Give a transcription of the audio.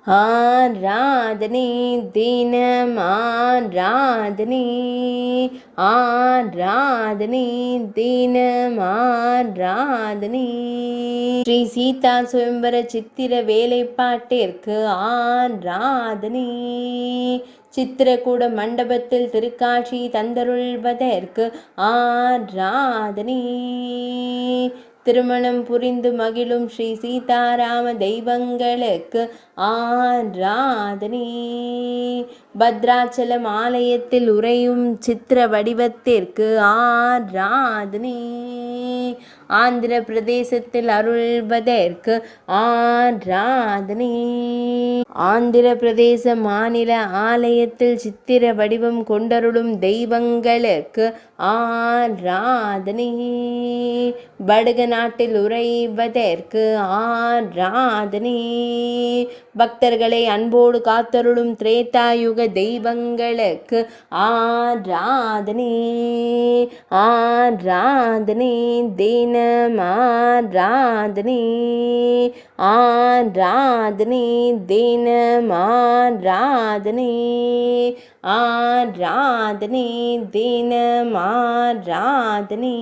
ஆராதனை தினம் ஆராதனை, ஆராதனை தினம் ஆராதனை. ஸ்ரீ சீதா சுயம்பர சித்திர வேலைப்பாட்டிற்கு ஆராதனை. சித்திரக்கூட மண்டபத்தில் திருக்காட்சி தந்தருள்வதற்கு ஆராதனை. திருமணம் புரிந்து மகிழும் ஸ்ரீ சீதாராம தெய்வங்களுக்கு ஆராதனை. பத்ராச்சலம் ஆலயத்தில் உறையும் சித்திர வடிவத்திற்கு ஆராதனை. ஆந்திர பிரதேசத்தில் அருள்வதற்கு ஆராதனை. ஆந்திர பிரதேச மாநில ஆலயத்தில் சித்திர வடிவம் கொண்டருளும் தெய்வங்களுக்கு ஆராதனை. படக நாட்டில் உறைவதற்கு ஆராதனை. பக்தர்களை அன்போடு காத்தருளும் திரேதாயுக தெய்வங்களுக்கு ஆராதனை. ஆராதனை தினம் ஆராதனை. ஆராதனை தினம் ஆராதனை. ஆராதனை தினம் ஆராதனை.